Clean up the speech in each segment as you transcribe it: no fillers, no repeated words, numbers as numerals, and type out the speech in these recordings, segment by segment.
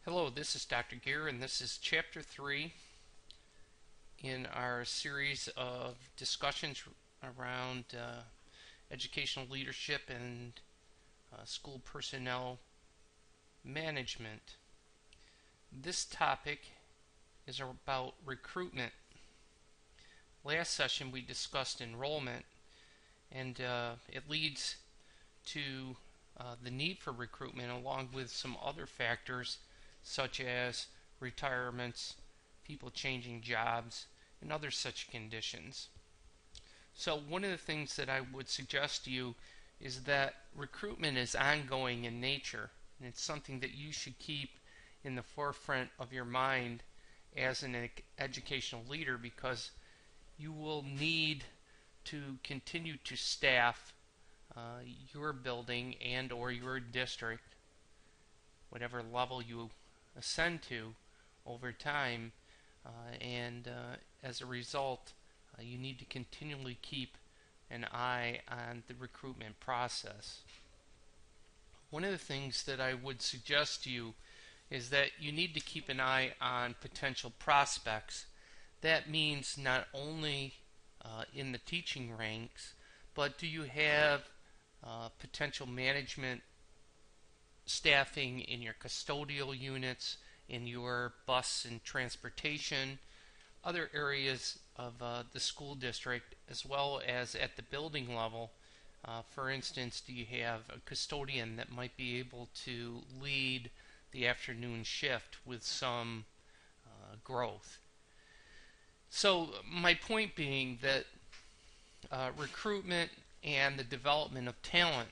Hello, this is Dr. Gear, and this is Chapter 3 in our series of discussions around educational leadership and school personnel management. This topic is about recruitment. Last session we discussed enrollment, and it leads to the need for recruitment along with some other factors such as retirements, people changing jobs, and other such conditions. So one of the things that I would suggest to you is that recruitment is ongoing in nature, and it's something that you should keep in the forefront of your mind as an educational leader, because you will need to continue to staff your building and or your district, whatever level you ascend to over time, and as a result, you need to continually keep an eye on the recruitment process. One of the things that I would suggest to you is that you need to keep an eye on potential prospects. That means not only in the teaching ranks, but do you have potential management staffing in your custodial units, in your bus and transportation, other areas of the school district, as well as at the building level. For instance, do you have a custodian that might be able to lead the afternoon shift with some growth? So my point being that recruitment and the development of talent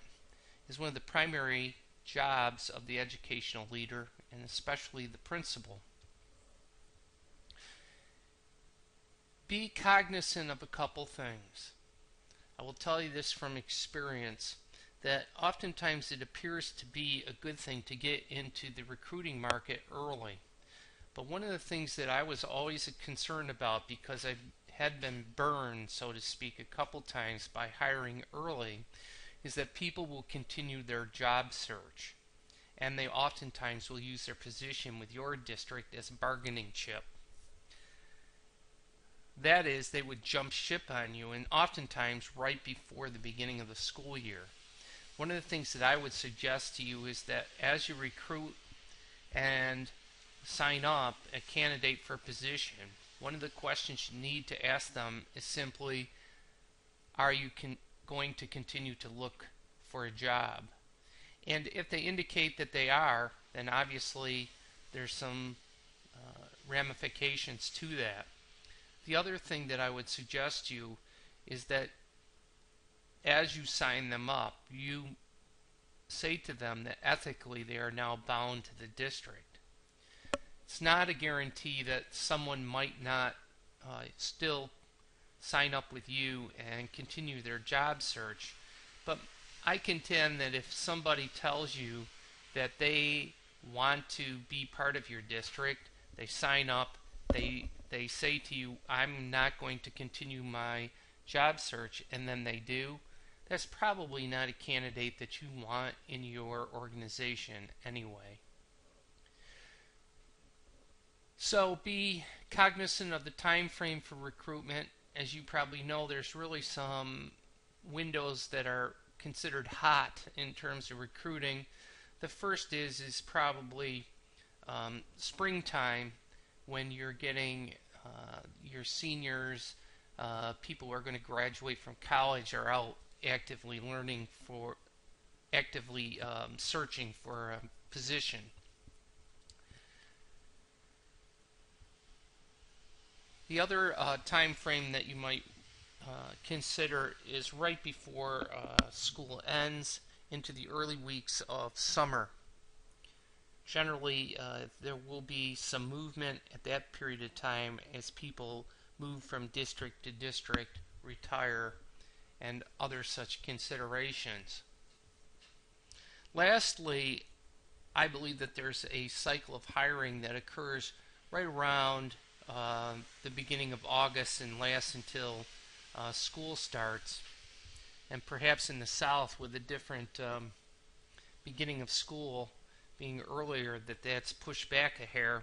is one of the primary jobs of the educational leader, and especially the principal. Be cognizant of a couple things. I will tell you this from experience, that oftentimes it appears to be a good thing to get into the recruiting market early. But one of the things that I was always concerned about, because I had been burned, so to speak, a couple times by hiring early, is that people will continue their job search, and they oftentimes will use their position with your district as a bargaining chip. That is, they would jump ship on you, and oftentimes right before the beginning of the school year. One of the things that I would suggest to you is that as you recruit and sign up a candidate for a position, one of the questions you need to ask them is simply, are you going to continue to look for a job? And if they indicate that they are, then obviously there's some ramifications to that. The other thing that I would suggest you is that as you sign them up, you say to them that ethically they are now bound to the district. It's not a guarantee that someone might not still sign up with you and continue their job search, but I contend that if somebody tells you that they want to be part of your district, they sign up, they say to you, I'm not going to continue my job search, and then they do, that's probably not a candidate that you want in your organization anyway. So be cognizant of the time frame for recruitment. As you probably know, there's really some windows that are considered hot in terms of recruiting. The first is probably springtime, when you're getting your seniors, people who are going to graduate from college, are out actively searching for a position. The other time frame that you might consider is right before school ends into the early weeks of summer. Generally, there will be some movement at that period of time as people move from district to district, retire, and other such considerations. Lastly, I believe that there's a cycle of hiring that occurs right around the beginning of August and lasts until school starts. And perhaps in the South, with a different beginning of school, being earlier, that's pushed back a hair,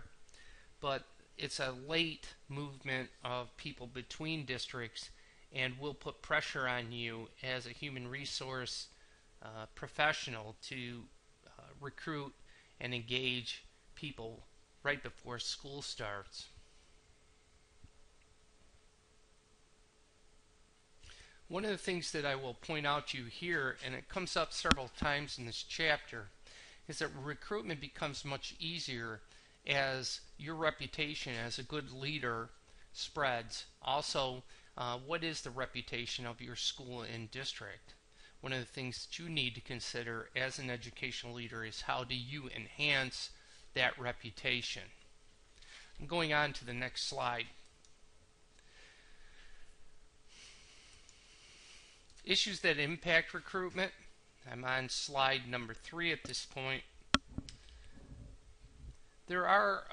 but it's a late movement of people between districts and will put pressure on you as a human resource professional to recruit and engage people right before school starts. One of the things that I will point out to you here, and it comes up several times in this chapter, is that recruitment becomes much easier as your reputation as a good leader spreads. Also, what is the reputation of your school and district? One of the things that you need to consider as an educational leader is how do you enhance that reputation. I'm going on to the next slide. Issues that impact recruitment. I'm on slide number 3 at this point. There are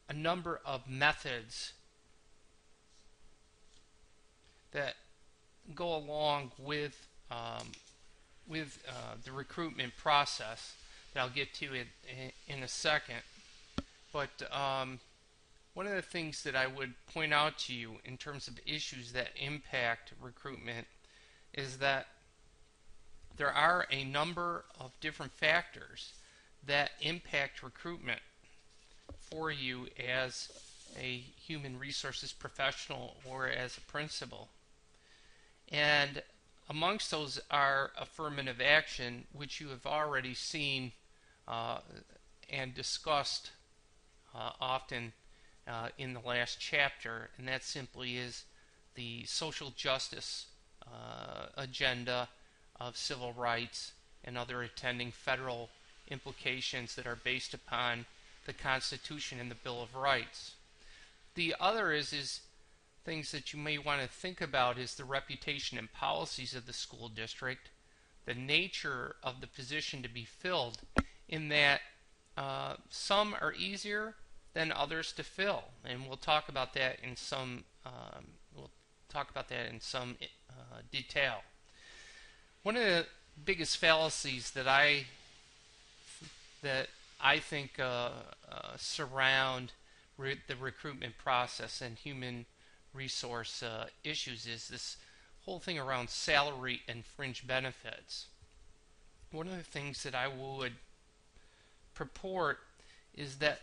a number of methods that go along with the recruitment process that I'll get to in a second. But one of the things that I would point out to you in terms of issues that impact recruitment is that there are a number of different factors that impact recruitment for you as a human resources professional or as a principal. And amongst those are affirmative action, which you have already seen and discussed often in the last chapter, and that simply is the social justice agenda of civil rights and other attending federal implications that are based upon the Constitution and the Bill of Rights. The other is things that you may want to think about is the reputation and policies of the school district, the nature of the position to be filled, in that some are easier than others to fill, and we'll talk about that in some detail. One of the biggest fallacies that I think surround the recruitment process and human resource issues is this whole thing around salary and fringe benefits. One of the things that I would purport is that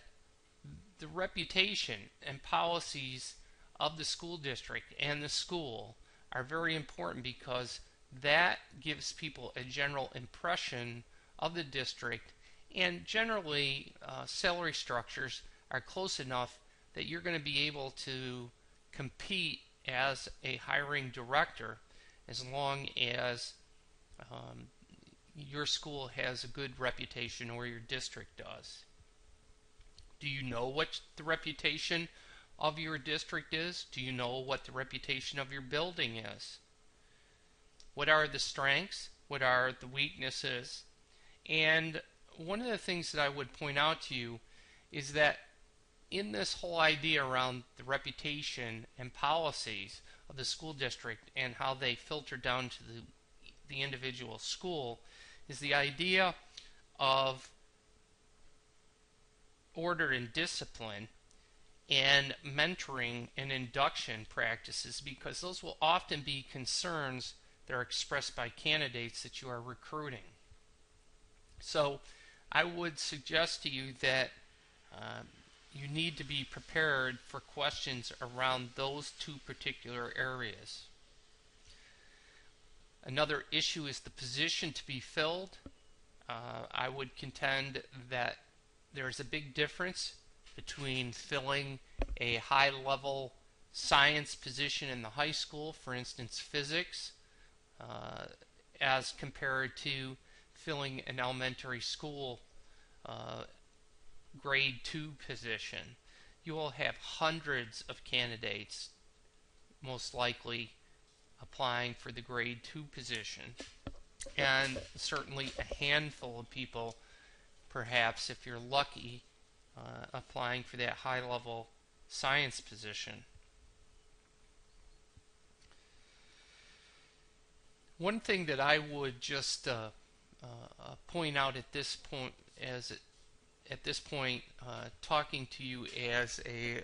the reputation and policies of the school district and the school are very important because that gives people a general impression of the district, and generally salary structures are close enough that you're going to be able to compete as a hiring director as long as your school has a good reputation or your district does. Do you know what the reputation of your district is? Do you know what the reputation of your building is? What are the strengths? What are the weaknesses? And one of the things that I would point out to you is that in this whole idea around the reputation and policies of the school district and how they filter down to the individual school is the idea of order and discipline and mentoring and induction practices, because those will often be concerns that are expressed by candidates that you are recruiting. So I would suggest to you that you need to be prepared for questions around those two particular areas. Another issue is the position to be filled. I would contend that there's a big difference between filling a high-level science position in the high school, for instance physics, as compared to filling an elementary school grade 2 position. You will have hundreds of candidates most likely applying for the grade 2 position, and certainly a handful of people, perhaps if you're lucky, applying for that high-level science position. One thing that I would just point out at this point as at this point talking to you as a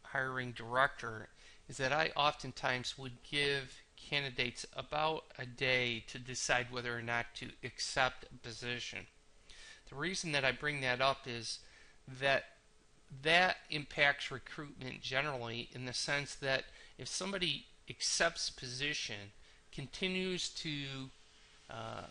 hiring director is that I oftentimes would give candidates about a day to decide whether or not to accept a position. The reason that I bring that up is that that impacts recruitment generally, in the sense that if somebody accepts a position, continues to uh,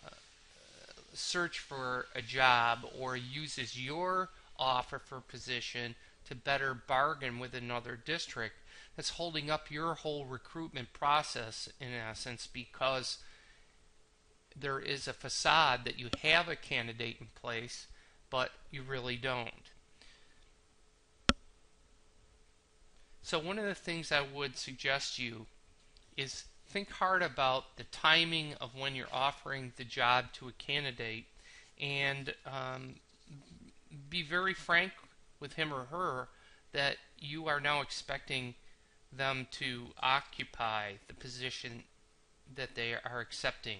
search for a job, or uses your offer for position to better bargain with another district, that's holding up your whole recruitment process in essence, because there is a facade that you have a candidate in place, but you really don't. So one of the things I would suggest you is think hard about the timing of when you're offering the job to a candidate, and be very frank with him or her that you are now expecting them to occupy the position that they are accepting.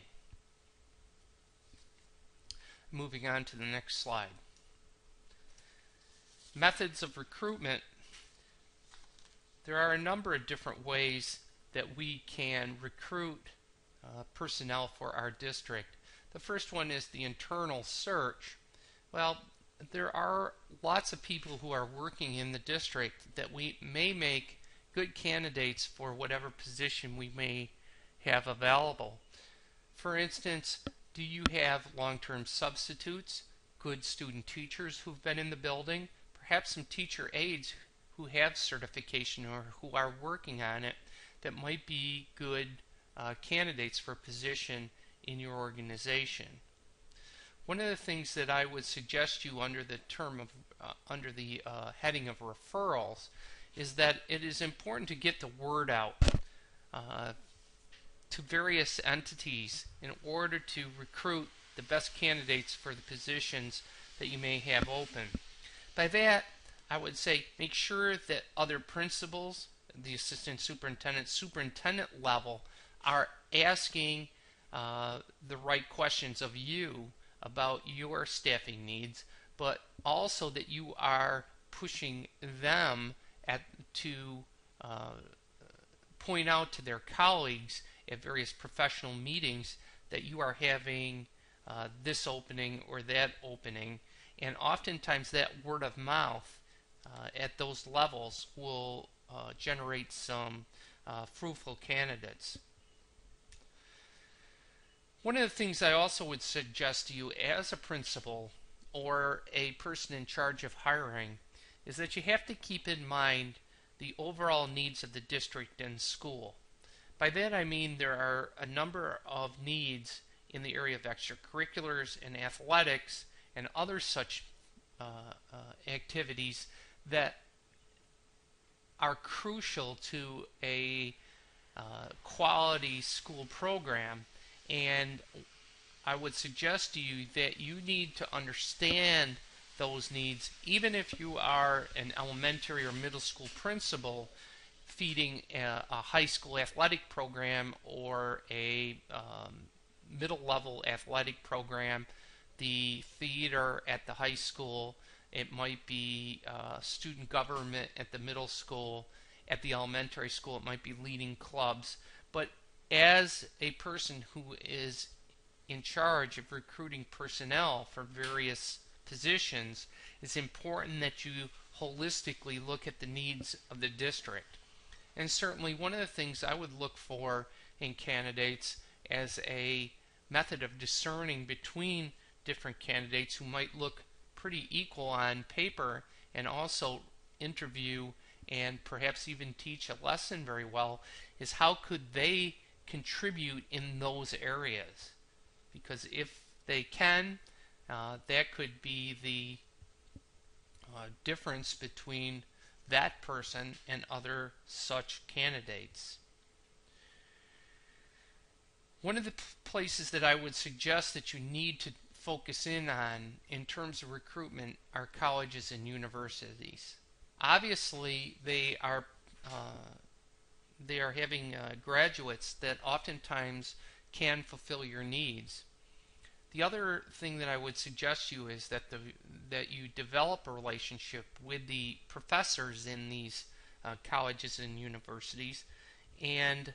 Moving on to the next slide. Methods of recruitment. There are a number of different ways that we can recruit personnel for our district. The first one is the internal search. Well, there are lots of people who are working in the district that we may make good candidates for whatever position we may have available. For instance, do you have long-term substitutes, good student teachers who've been in the building, perhaps some teacher aides who have certification or who are working on it, that might be good candidates for a position in your organization? One of the things that I would suggest you under the heading of referrals is that it is important to get the word out to various entities in order to recruit the best candidates for the positions that you may have open. By that, I would say make sure that other principals, the assistant superintendent level, are asking the right questions of you about your staffing needs, but also that you are pushing them to point out to their colleagues at various professional meetings that you are having this opening or that opening, and oftentimes that word of mouth at those levels will generate some fruitful candidates. One of the things I also would suggest to you as a principal or a person in charge of hiring is that you have to keep in mind the overall needs of the district and school. By that I mean there are a number of needs in the area of extracurriculars and athletics and other such activities that are crucial to a quality school program, and I would suggest to you that you need to understand those needs, even if you are an elementary or middle school principal feeding a high school athletic program or a middle level athletic program, the theater at the high school. It might be student government at the middle school. At the elementary school, it might be leading clubs. But as a person who is in charge of recruiting personnel for various positions, it's important that you holistically look at the needs of the district. And certainly one of the things I would look for in candidates as a method of discerning between different candidates who might look pretty equal on paper and also interview and perhaps even teach a lesson very well is how could they contribute in those areas. Because if they can, that could be the difference between that person and other such candidates. One of the places that I would suggest that you need to focus in on in terms of recruitment are colleges and universities. Obviously, they are having graduates that oftentimes can fulfill your needs. The other thing that I would suggest you is that you develop a relationship with the professors in these colleges and universities, and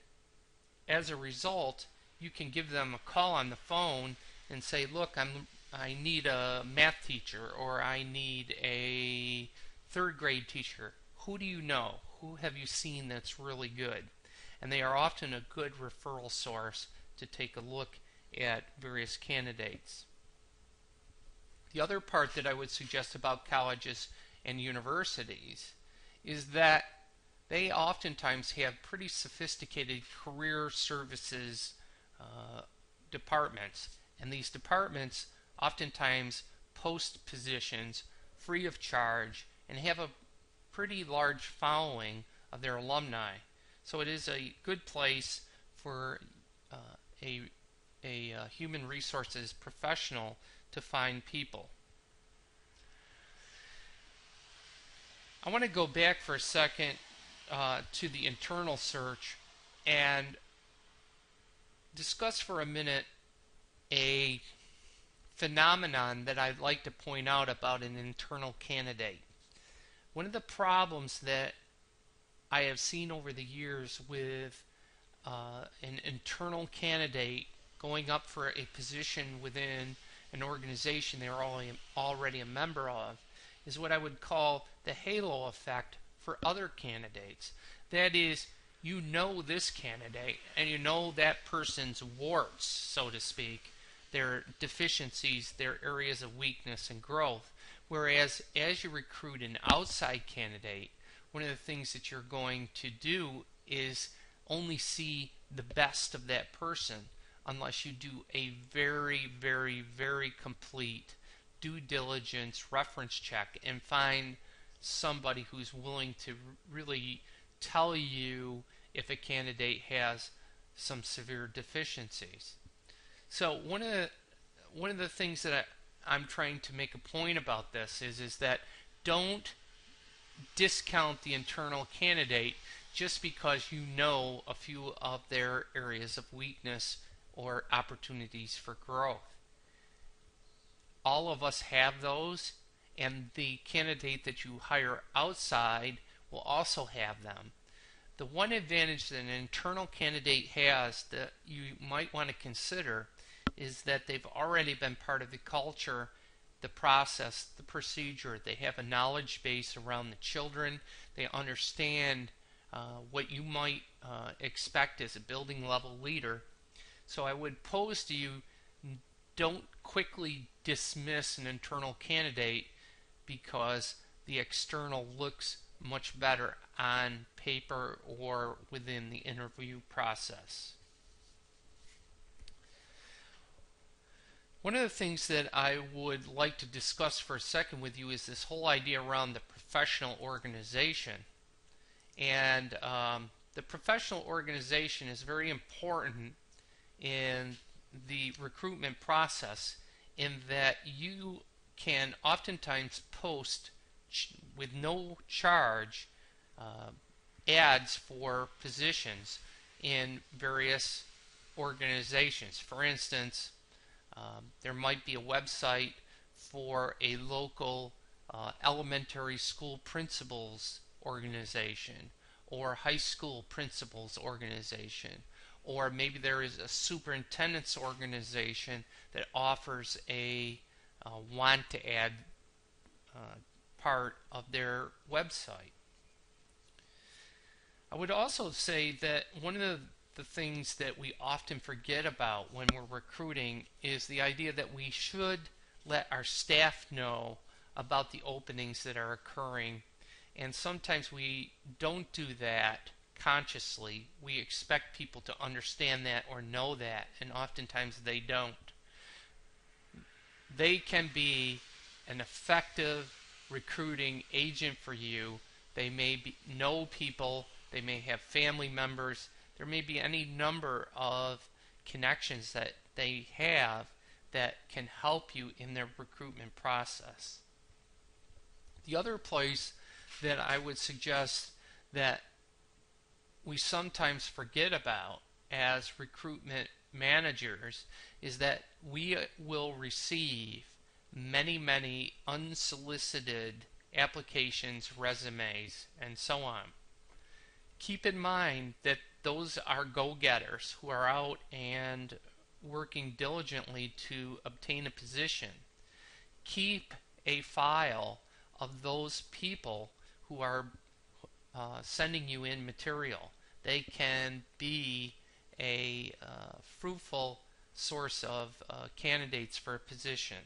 as a result, you can give them a call on the phone and say, "Look, I need a math teacher, or I need a third grade teacher. Who do you know? Who have you seen that's really good?" And they are often a good referral source to take a look at various candidates. The other part that I would suggest about colleges and universities is that they oftentimes have pretty sophisticated career services departments, and these departments oftentimes post positions free of charge and have a pretty large following of their alumni. So it is a good place for a human resources professional to find people. I want to go back for a second to the internal search and discuss for a minute a phenomenon that I'd like to point out about an internal candidate. One of the problems that I have seen over the years with an internal candidate going up for a position within an organization they're already a member of is what I would call the halo effect for other candidates. That is, you know this candidate and you know that person's warts, so to speak, their deficiencies, their areas of weakness and growth. Whereas as you recruit an outside candidate, one of the things that you're going to do is only see the best of that person, unless you do a very, very, very complete due diligence reference check and find somebody who's willing to really tell you if a candidate has some severe deficiencies. So one of the things that I'm trying to make a point about this is that don't discount the internal candidate just because you know a few of their areas of weakness or opportunities for growth. All of us have those, and the candidate that you hire outside will also have them. The one advantage that an internal candidate has that you might want to consider is that they've already been part of the culture, the process, the procedure. They have a knowledge base around the children. They understand what you might expect as a building level leader. So I would pose to you, don't quickly dismiss an internal candidate because the external looks much better on paper or within the interview process. One of the things that I would like to discuss for a second with you is this whole idea around the professional organization. And the professional organization is very important in the recruitment process, in that you can oftentimes post with no charge ads for positions in various organizations. For instance, there might be a website for a local elementary school principals organization or high school principals organization, or maybe there is a superintendent's organization that offers a want to add part of their website. I would also say that one of the things that we often forget about when we're recruiting is the idea that we should let our staff know about the openings that are occurring, and sometimes we don't do that consciously. We expect people to understand that or know that, and oftentimes they don't. They can be an effective recruiting agent for you. They may know people, they may have family members, there may be any number of connections that they have that can help you in their recruitment process. The other place that I would suggest that we sometimes forget about as recruitment managers is that we will receive many unsolicited applications, resumes, and so on. Keep in mind that those are go-getters who are out and working diligently to obtain a position. Keep a file of those people who are sending you in material. They can be a fruitful source of candidates for a position.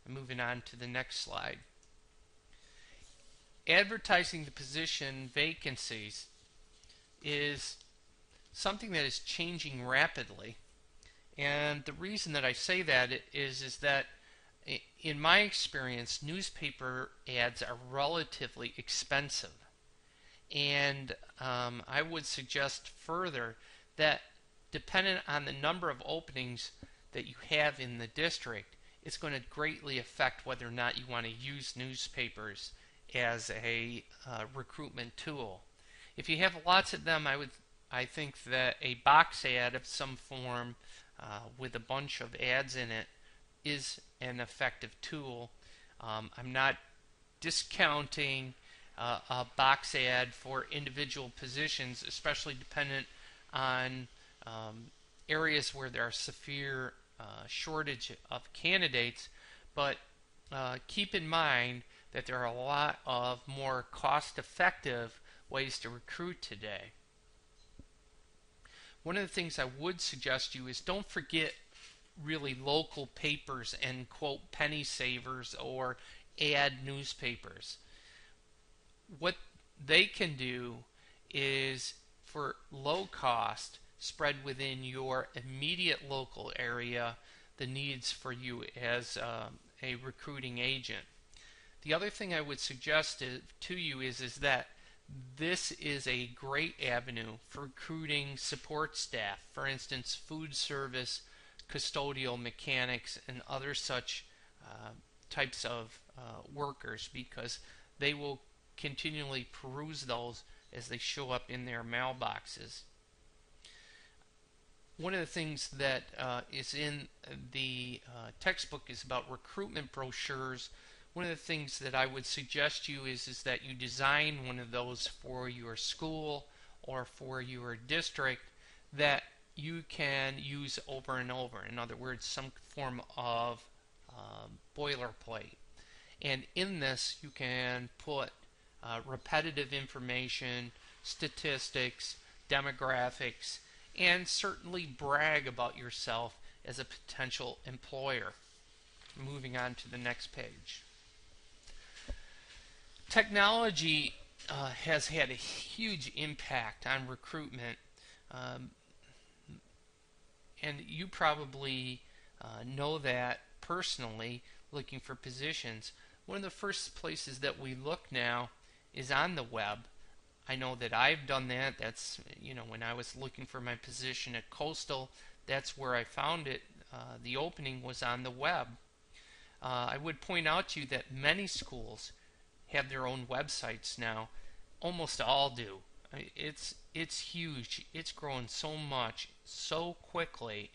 Moving on to the next slide. Advertising the position vacancies is something that is changing rapidly, and the reason that I say that is that in my experience, newspaper ads are relatively expensive, and I would suggest further that dependent on the number of openings that you have in the district, it's going to greatly affect whether or not you want to use newspapers as a recruitment tool. If you have lots of them, I think that a box ad of some form with a bunch of ads in it is an effective tool. I'm not discounting a box ad for individual positions, especially dependent on areas where there are severe shortage of candidates, but keep in mind that there are a lot of more cost-effective ways to recruit today. One of the things I would suggest you is don't forget really local papers and quote penny savers or ad newspapers. What they can do is for low cost spread within your immediate local area the needs for you as a recruiting agent. The other thing I would suggest to you is that this is a great avenue for recruiting support staff, for instance, food service, custodial mechanics, and other such types of workers, because they will continually peruse those as they show up in their mailboxes. One of the things that is in the textbook is about recruitment brochures. One of the things that I would suggest you is that you design one of those for your school or for your district that you can use over and over. In other words, some form of boilerplate. And in this you can put repetitive information, statistics, demographics, and certainly brag about yourself as a potential employer. Moving on to the next page. Technology has had a huge impact on recruitment, and you probably know that personally, looking for positions. One of the first places that we look now is on the web. I know that I've done that. That's, when I was looking for my position at Coastal, that's where I found it. The opening was on the web. I would point out to you that many schools have their own websites now. Almost all do. It's huge. It's grown so much, so quickly,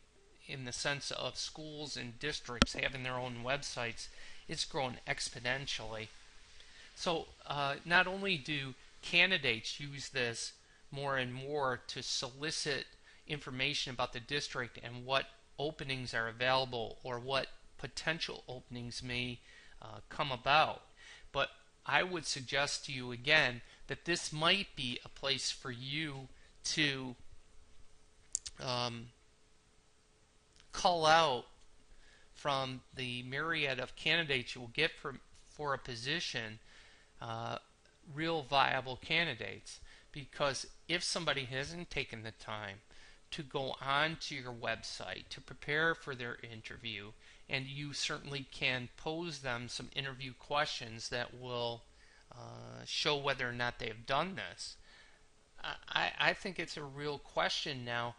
in the sense of schools and districts having their own websites. It's grown exponentially. So not only do candidates use this more and more to solicit information about the district and what openings are available or what potential openings may come about, but I would suggest to you again that this might be a place for you to call out from the myriad of candidates you will get for a position real viable candidates. Because if somebody hasn't taken the time to go on to your website to prepare for their interview, and you certainly can pose them some interview questions that will show whether or not they've done this. I think it's a real question now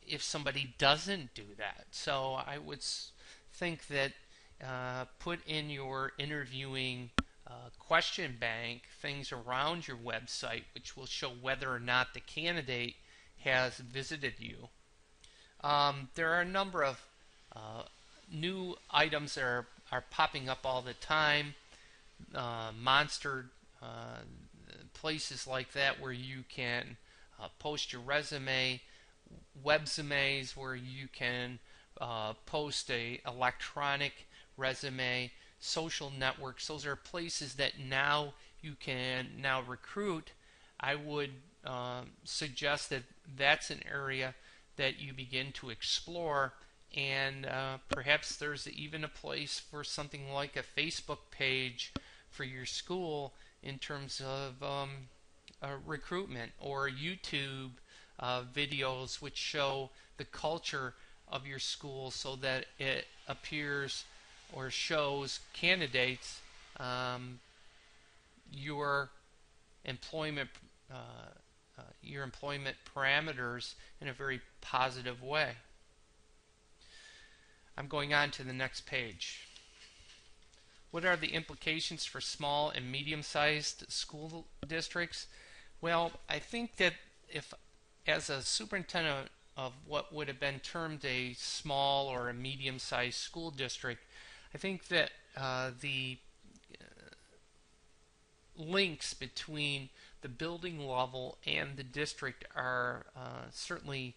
if somebody doesn't do that. So I would think that put in your interviewing question bank things around your website which will show whether or not the candidate has visited you. There are a number of uh, new items that are popping up all the time. Monster uh, places like that where you can post your resume, websumes where you can post a electronic resume, social networks. Those are places that now you can now recruit. I would suggest that that's an area that you begin to explore, and perhaps there's even a place for something like a Facebook page for your school in terms of recruitment, or YouTube videos which show the culture of your school so that it appears or shows candidates your employment your employment parameters in a very positive way. I'm going on to the next page. What are the implications for small and medium-sized school districts? Well, I think that if, as a superintendent of what would have been termed a small or a medium-sized school district, I think that the links between the building level and the district are certainly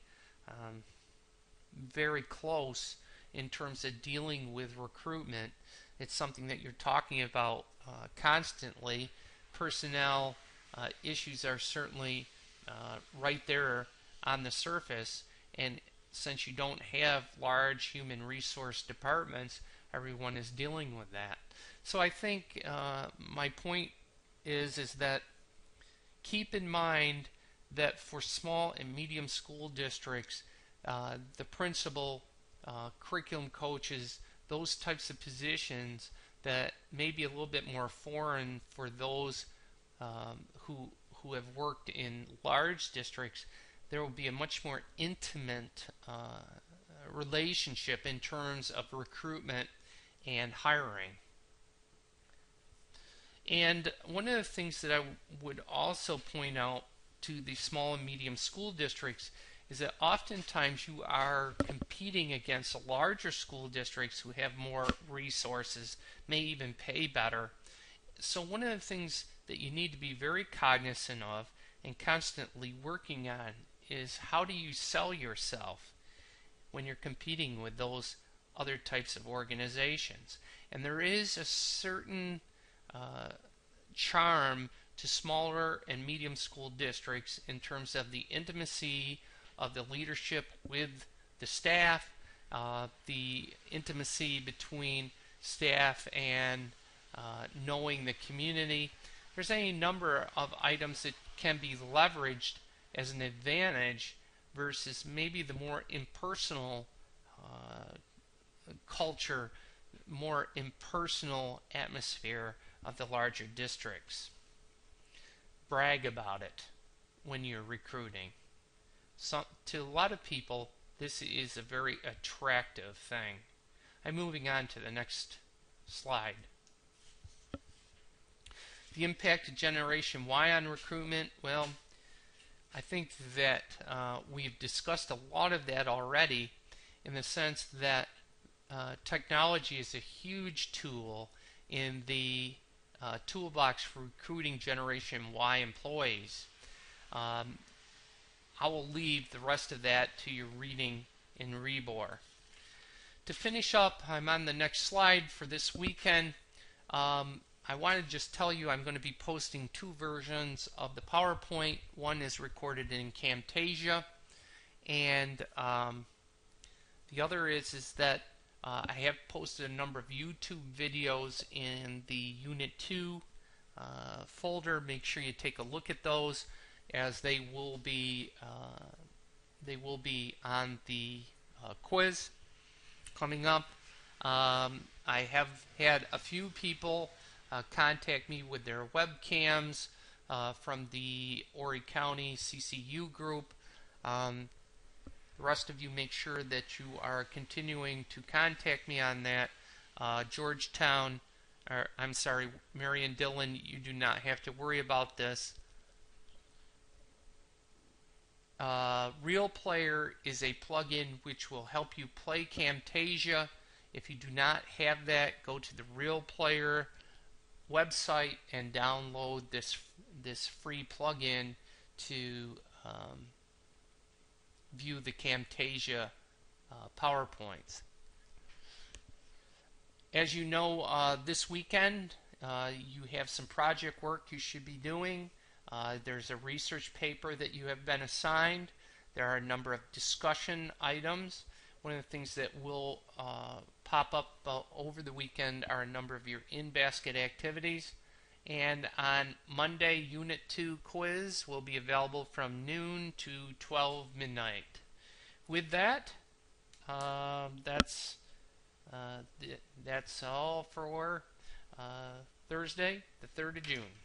very close in terms of dealing with recruitment. It's something that you're talking about constantly. Personnel issues are certainly right there on the surface, and since you don't have large human resource departments, everyone is dealing with that. So I think my point is that keep in mind that for small and medium school districts, the principal, curriculum coaches, those types of positions that may be a little bit more foreign for those who have worked in large districts, there will be a much more intimate relationship in terms of recruitment and hiring. And one of the things that I would also point out to the small and medium school districts is that oftentimes you are competing against larger school districts who have more resources, may even pay better. So one of the things that you need to be very cognizant of and constantly working on is how do you sell yourself when you're competing with those other types of organizations. And there is a certain charm to smaller and medium school districts in terms of the intimacy of the leadership with the staff, the intimacy between staff and knowing the community. There's any number of items that can be leveraged as an advantage versus maybe the more impersonal culture, more impersonal atmosphere of the larger districts. Brag about it when you're recruiting. To a lot of people, this is a very attractive thing. I'm moving on to the next slide. The impact of Generation Y on recruitment, well, I think that we've discussed a lot of that already, in the sense that technology is a huge tool in the toolbox for recruiting Generation Y employees. I will leave the rest of that to your reading in Rebor. To finish up, I'm on the next slide for this weekend. I want to just tell you I'm going to be posting two versions of the PowerPoint. One is recorded in Camtasia, and the other is that I have posted a number of YouTube videos in the Unit 2 folder. Make sure you take a look at those, as they will be on the quiz coming up. I have had a few people contact me with their webcams from the Horry County CCU group. The rest of you, make sure that you are continuing to contact me on that. Georgetown, or I'm sorry, Marion Dillon, you do not have to worry about this. Real Player is a plugin which will help you play Camtasia. If you do not have that, go to the Real Player website and download this free plugin to view the Camtasia PowerPoints. As you know, this weekend you have some project work you should be doing. There's a research paper that you have been assigned. There are a number of discussion items. One of the things that will pop up over the weekend are a number of your in-basket activities. And on Monday, Unit 2 quiz will be available from noon to 12 midnight. With that, that's all for Thursday, the 3rd of June.